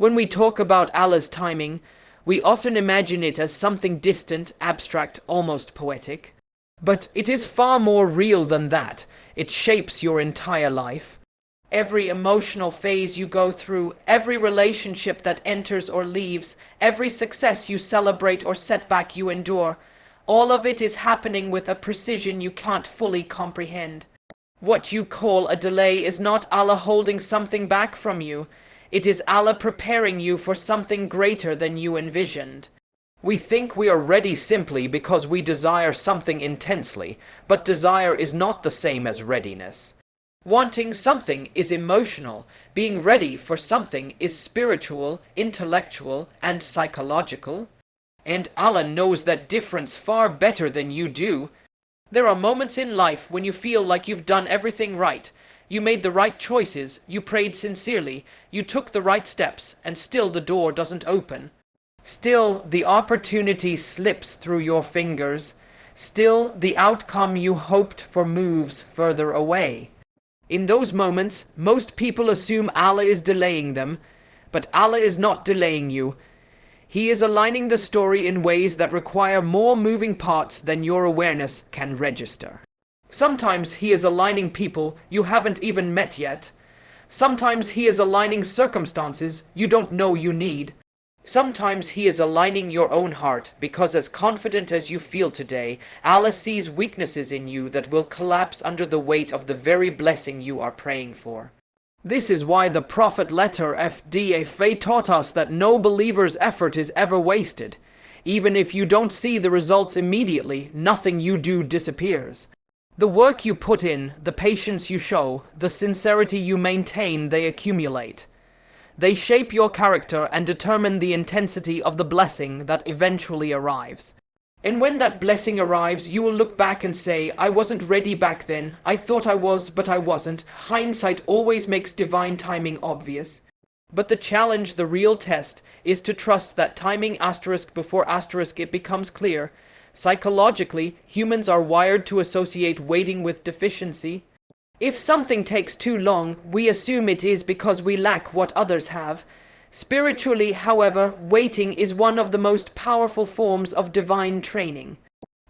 When we talk about Allah's timing, we often imagine it as something distant, abstract, almost poetic. But it is far more real than that. It shapes your entire life. Every emotional phase you go through, every relationship that enters or leaves, every success you celebrate or setback you endure, all of it is happening with a precision you can't fully comprehend. What you call a delay is not Allah holding something back from you. It is Allah preparing you for something greater than you envisioned. We think we are ready simply because we desire something intensely, but desire is not the same as readiness. Wanting something is emotional. Being ready for something is spiritual, intellectual, and psychological. And Allah knows that difference far better than you do. There are moments in life when you feel like you've done everything right. You made the right choices, you prayed sincerely, you took the right steps, and still the door doesn't open. Still the opportunity slips through your fingers. Still the outcome you hoped for moves further away. In those moments, most people assume Allah is delaying them, but Allah is not delaying you. He is aligning the story in ways that require more moving parts than your awareness can register. Sometimes He is aligning people you haven't even met yet. Sometimes He is aligning circumstances you don't know you need. Sometimes He is aligning your own heart, because as confident as you feel today, Allah sees weaknesses in you that will collapse under the weight of the very blessing you are praying for. This is why the Prophet letter FDAF taught us that no believer's effort is ever wasted. Even if you don't see the results immediately, nothing you do disappears. The work you put in, the patience you show, the sincerity you maintain, they accumulate. They shape your character and determine the intensity of the blessing that eventually arrives. And when that blessing arrives, you will look back and say, I wasn't ready back then. I thought I was, but I wasn't. Hindsight always makes divine timing obvious. But the challenge, the real test, is to trust that timing asterisk before asterisk it becomes clear. Psychologically, humans are wired to associate waiting with deficiency. If something takes too long, we assume it is because we lack what others have. Spiritually, however, waiting is one of the most powerful forms of divine training.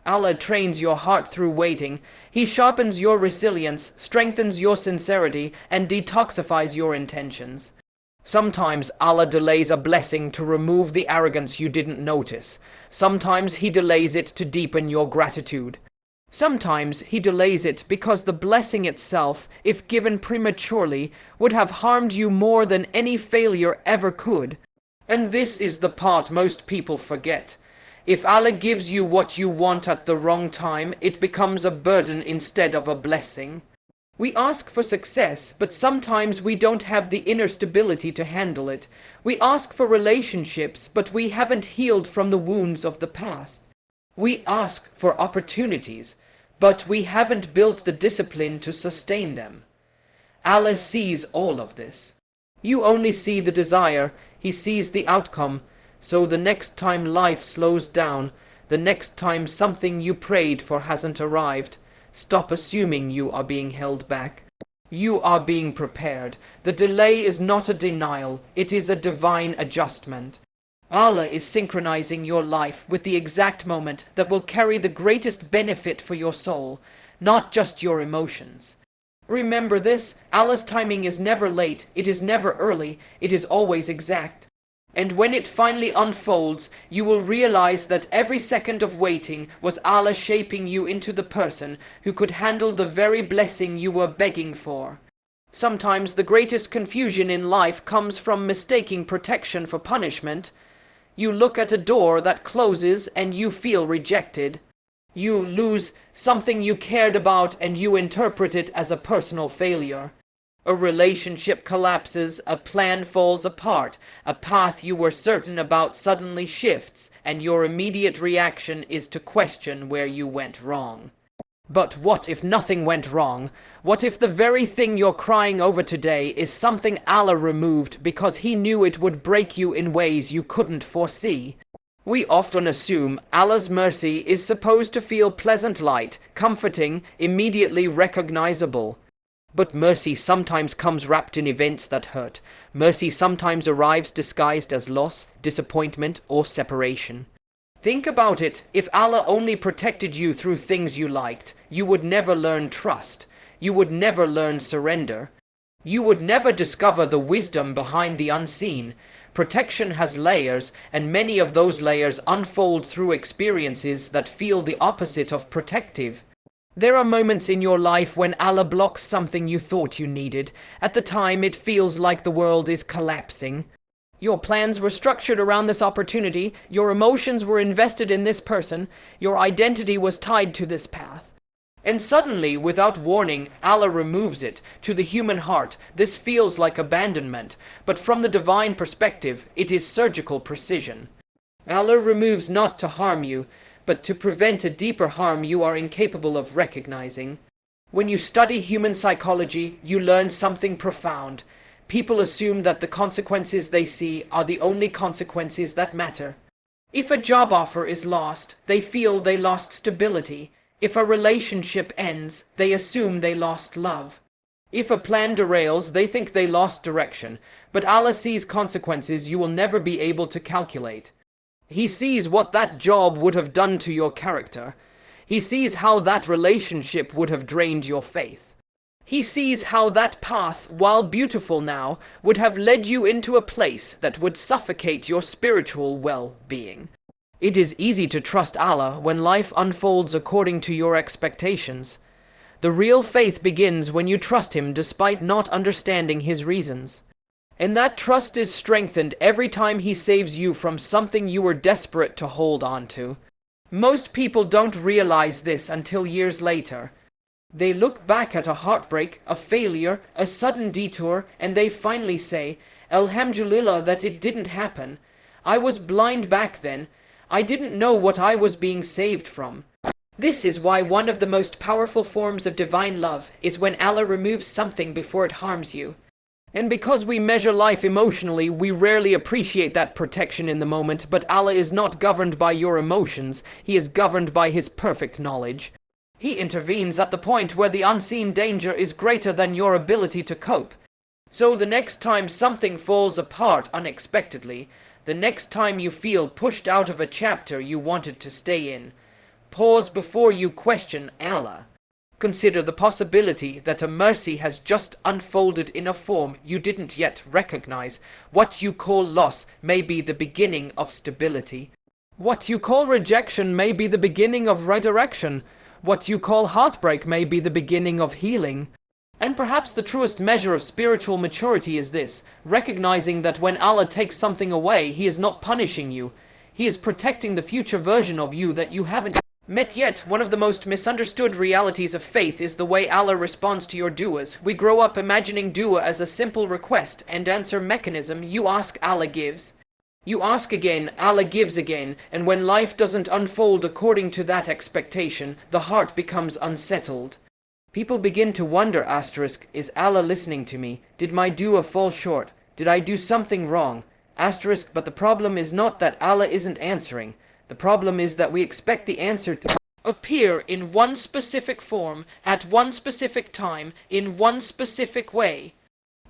Allah trains your heart through waiting. He sharpens your resilience, strengthens your sincerity, and detoxifies your intentions. Sometimes Allah delays a blessing to remove the arrogance you didn't notice. Sometimes He delays it to deepen your gratitude. Sometimes He delays it because the blessing itself, if given prematurely, would have harmed you more than any failure ever could. And this is the part most people forget. If Allah gives you what you want at the wrong time, it becomes a burden instead of a blessing. We ask for success, but sometimes we don't have the inner stability to handle it. We ask for relationships, but we haven't healed from the wounds of the past. We ask for opportunities, but we haven't built the discipline to sustain them. Allah sees all of this. You only see the desire, He sees the outcome. So the next time life slows down, the next time something you prayed for hasn't arrived, stop assuming you are being held back. You are being prepared. The delay is not a denial, it is a divine adjustment. Allah is synchronizing your life with the exact moment that will carry the greatest benefit for your soul, not just your emotions. Remember this, Allah's timing is never late, it is never early, it is always exact. And when it finally unfolds, you will realize that every second of waiting was Allah shaping you into the person who could handle the very blessing you were begging for. Sometimes the greatest confusion in life comes from mistaking protection for punishment. You look at a door that closes and you feel rejected. You lose something you cared about and you interpret it as a personal failure. A relationship collapses, a plan falls apart, a path you were certain about suddenly shifts, and your immediate reaction is to question where you went wrong. But what if nothing went wrong? What if the very thing you're crying over today is something Allah removed because He knew it would break you in ways you couldn't foresee? We often assume Allah's mercy is supposed to feel pleasant light, comforting, immediately recognizable. But mercy sometimes comes wrapped in events that hurt. Mercy sometimes arrives disguised as loss, disappointment, or separation. Think about it. If Allah only protected you through things you liked, you would never learn trust. You would never learn surrender. You would never discover the wisdom behind the unseen. Protection has layers, and many of those layers unfold through experiences that feel the opposite of protective. There are moments in your life when Allah blocks something you thought you needed. At the time, it feels like the world is collapsing. Your plans were structured around this opportunity, your emotions were invested in this person, your identity was tied to this path. And suddenly, without warning, Allah removes it. To the human heart, this feels like abandonment, but from the divine perspective, it is surgical precision. Allah removes not to harm you, but to prevent a deeper harm you are incapable of recognizing. When you study human psychology, you learn something profound. People assume that the consequences they see are the only consequences that matter. If a job offer is lost, they feel they lost stability. If a relationship ends, they assume they lost love. If a plan derails, they think they lost direction. But Allah sees consequences you will never be able to calculate. He sees what that job would have done to your character. He sees how that relationship would have drained your faith. He sees how that path, while beautiful now, would have led you into a place that would suffocate your spiritual well-being. It is easy to trust Allah when life unfolds according to your expectations. The real faith begins when you trust Him despite not understanding His reasons. And that trust is strengthened every time He saves you from something you were desperate to hold on to. Most people don't realize this until years later. They look back at a heartbreak, a failure, a sudden detour, and they finally say, Alhamdulillah that it didn't happen. I was blind back then. I didn't know what I was being saved from. This is why one of the most powerful forms of divine love is when Allah removes something before it harms you. And because we measure life emotionally, we rarely appreciate that protection in the moment, but Allah is not governed by your emotions. He is governed by His perfect knowledge. He intervenes at the point where the unseen danger is greater than your ability to cope. So the next time something falls apart unexpectedly, the next time you feel pushed out of a chapter you wanted to stay in, pause before you question Allah. Consider the possibility that a mercy has just unfolded in a form you didn't yet recognize. What you call loss may be the beginning of stability. What you call rejection may be the beginning of redirection. What you call heartbreak may be the beginning of healing. And perhaps the truest measure of spiritual maturity is this, recognizing that when Allah takes something away, He is not punishing you. He is protecting the future version of you that you haven't met yet. One of the most misunderstood realities of faith is the way Allah responds to your du'as. We grow up imagining du'a as a simple request and answer mechanism. You ask, Allah gives. You ask again, Allah gives again, and when life doesn't unfold according to that expectation, the heart becomes unsettled. People begin to wonder, is Allah listening to me? Did my dua fall short? Did I do something wrong? But the problem is not that Allah isn't answering. The problem is that we expect the answer to appear in one specific form, at one specific time, in one specific way.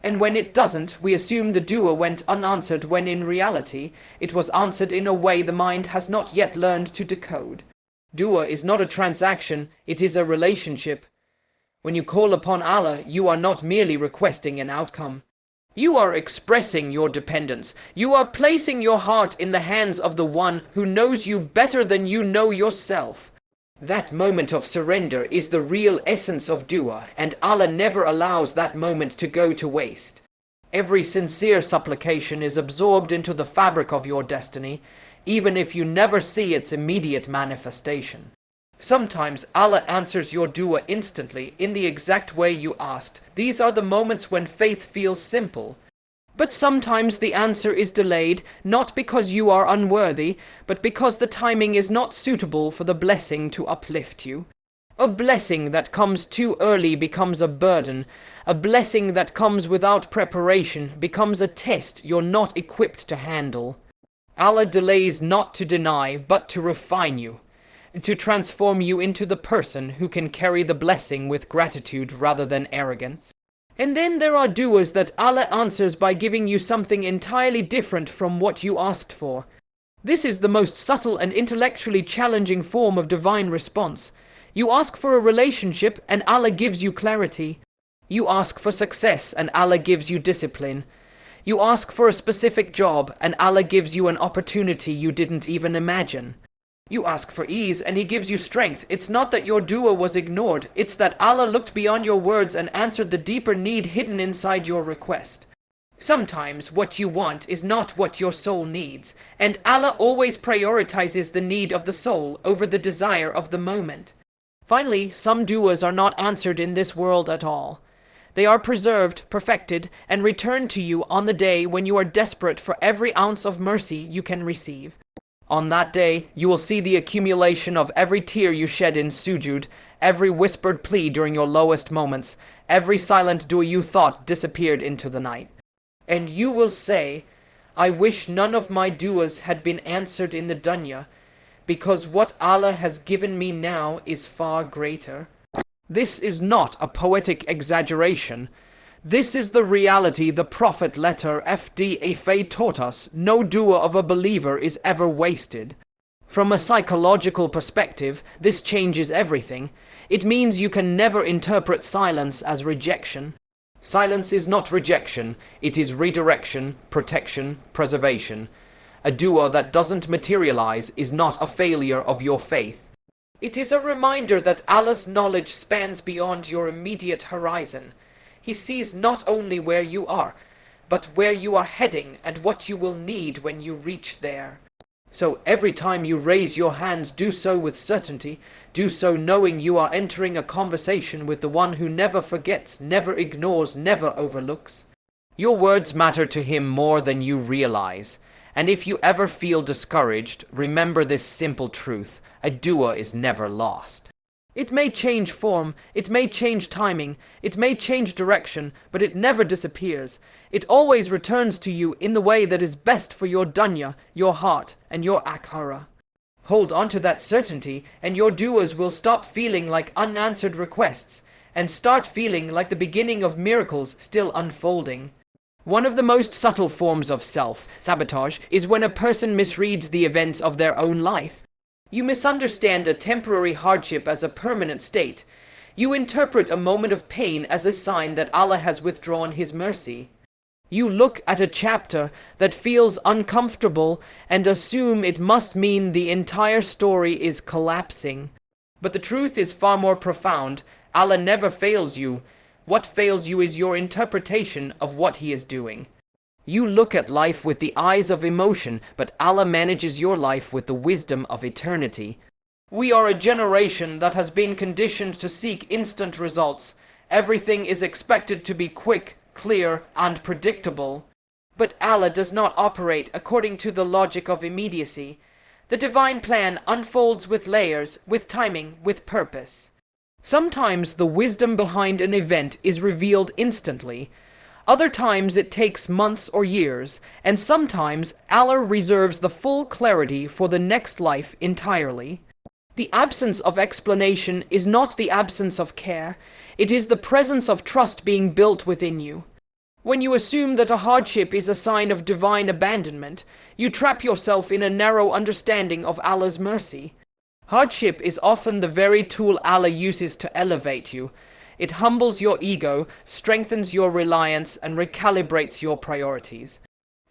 And when it doesn't, we assume the dua went unanswered when in reality, it was answered in a way the mind has not yet learned to decode. Dua is not a transaction, it is a relationship. When you call upon Allah, you are not merely requesting an outcome. You are expressing your dependence. You are placing your heart in the hands of the one who knows you better than you know yourself. That moment of surrender is the real essence of dua, and Allah never allows that moment to go to waste. Every sincere supplication is absorbed into the fabric of your destiny, even if you never see its immediate manifestation. Sometimes Allah answers your dua instantly, in the exact way you asked. These are the moments when faith feels simple. But sometimes the answer is delayed, not because you are unworthy, but because the timing is not suitable for the blessing to uplift you. A blessing that comes too early becomes a burden. A blessing that comes without preparation becomes a test you're not equipped to handle. Allah delays not to deny, but to refine you, to transform you into the person who can carry the blessing with gratitude rather than arrogance. And then there are du'as that Allah answers by giving you something entirely different from what you asked for. This is the most subtle and intellectually challenging form of divine response. You ask for a relationship and Allah gives you clarity. You ask for success and Allah gives you discipline. You ask for a specific job and Allah gives you an opportunity you didn't even imagine. You ask for ease and He gives you strength. It's not that your dua was ignored, it's that Allah looked beyond your words and answered the deeper need hidden inside your request. Sometimes what you want is not what your soul needs, and Allah always prioritizes the need of the soul over the desire of the moment. Finally, some du'as are not answered in this world at all. They are preserved, perfected, and returned to you on the day when you are desperate for every ounce of mercy you can receive. On that day, you will see the accumulation of every tear you shed in sujud, every whispered plea during your lowest moments, every silent dua you thought disappeared into the night. And you will say, I wish none of my du'as had been answered in the dunya, because what Allah has given me now is far greater. This is not a poetic exaggeration. This is the reality the Prophet letter FDAF taught us. No dua of a believer is ever wasted. From a psychological perspective, this changes everything. It means you can never interpret silence as rejection. Silence is not rejection, it is redirection, protection, preservation. A dua that doesn't materialize is not a failure of your faith. It is a reminder that Allah's knowledge spans beyond your immediate horizon. He sees not only where you are, but where you are heading and what you will need when you reach there. So every time you raise your hands, do so with certainty, do so knowing you are entering a conversation with the one who never forgets, never ignores, never overlooks. Your words matter to Him more than you realize. And if you ever feel discouraged, remember this simple truth: a dua is never lost. It may change form, it may change timing, it may change direction, but it never disappears. It always returns to you in the way that is best for your dunya, your heart, and your akhirah. Hold on to that certainty, and your duas will stop feeling like unanswered requests, and start feeling like the beginning of miracles still unfolding. One of the most subtle forms of self-sabotage is when a person misreads the events of their own life. You misunderstand a temporary hardship as a permanent state. You interpret a moment of pain as a sign that Allah has withdrawn His mercy. You look at a chapter that feels uncomfortable and assume it must mean the entire story is collapsing. But the truth is far more profound. Allah never fails you. What fails you is your interpretation of what He is doing. You look at life with the eyes of emotion, but Allah manages your life with the wisdom of eternity. We are a generation that has been conditioned to seek instant results. Everything is expected to be quick, clear, and predictable. But Allah does not operate according to the logic of immediacy. The divine plan unfolds with layers, with timing, with purpose. Sometimes the wisdom behind an event is revealed instantly. Other times it takes months or years, and sometimes Allah reserves the full clarity for the next life entirely. The absence of explanation is not the absence of care, it is the presence of trust being built within you. When you assume that a hardship is a sign of divine abandonment, you trap yourself in a narrow understanding of Allah's mercy. Hardship is often the very tool Allah uses to elevate you. It humbles your ego, strengthens your reliance, and recalibrates your priorities.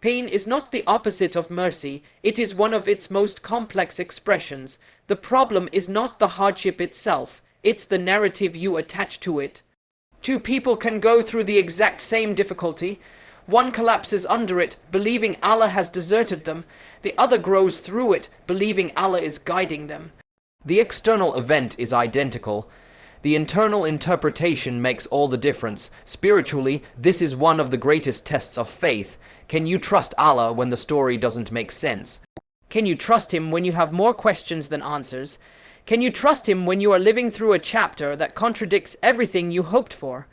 Pain is not the opposite of mercy, it is one of its most complex expressions. The problem is not the hardship itself, it's the narrative you attach to it. Two people can go through the exact same difficulty. One collapses under it, believing Allah has deserted them. The other grows through it, believing Allah is guiding them. The external event is identical. The internal interpretation makes all the difference. Spiritually, this is one of the greatest tests of faith. Can you trust Allah when the story doesn't make sense? Can you trust Him when you have more questions than answers? Can you trust Him when you are living through a chapter that contradicts everything you hoped for?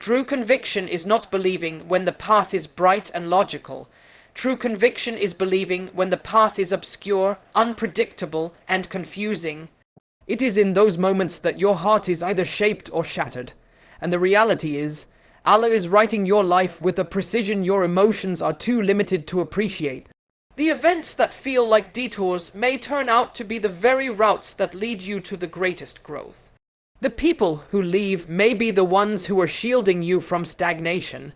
True conviction is not believing when the path is bright and logical. True conviction is believing when the path is obscure, unpredictable, and confusing. It is in those moments that your heart is either shaped or shattered. And the reality is, Allah is writing your life with a precision your emotions are too limited to appreciate. The events that feel like detours may turn out to be the very routes that lead you to the greatest growth. The people who leave may be the ones who are shielding you from stagnation.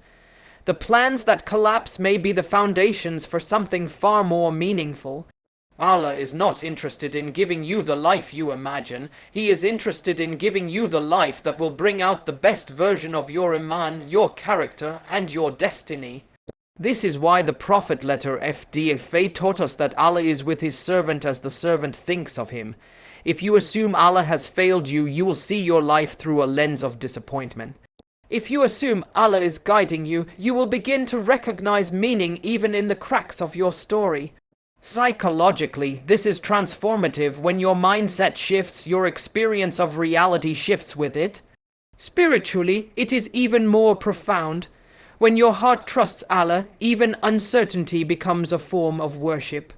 The plans that collapse may be the foundations for something far more meaningful. Allah is not interested in giving you the life you imagine. He is interested in giving you the life that will bring out the best version of your iman, your character, and your destiny. This is why the Prophet letter FDFA taught us that Allah is with his servant as the servant thinks of him. If you assume Allah has failed you, you will see your life through a lens of disappointment. If you assume Allah is guiding you, you will begin to recognize meaning even in the cracks of your story. Psychologically, this is transformative. When your mindset shifts, your experience of reality shifts with it. Spiritually, it is even more profound. When your heart trusts Allah, even uncertainty becomes a form of worship.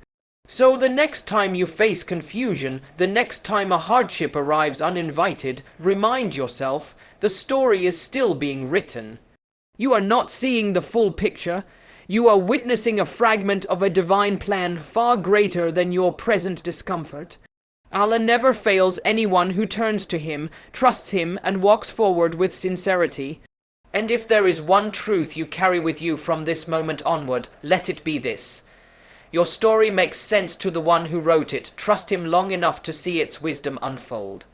So the next time you face confusion, the next time a hardship arrives uninvited, remind yourself, the story is still being written. You are not seeing the full picture. You are witnessing a fragment of a divine plan far greater than your present discomfort. Allah never fails anyone who turns to Him, trusts Him, and walks forward with sincerity. And if there is one truth you carry with you from this moment onward, let it be this. Your story makes sense to the one who wrote it. Trust him long enough to see its wisdom unfold.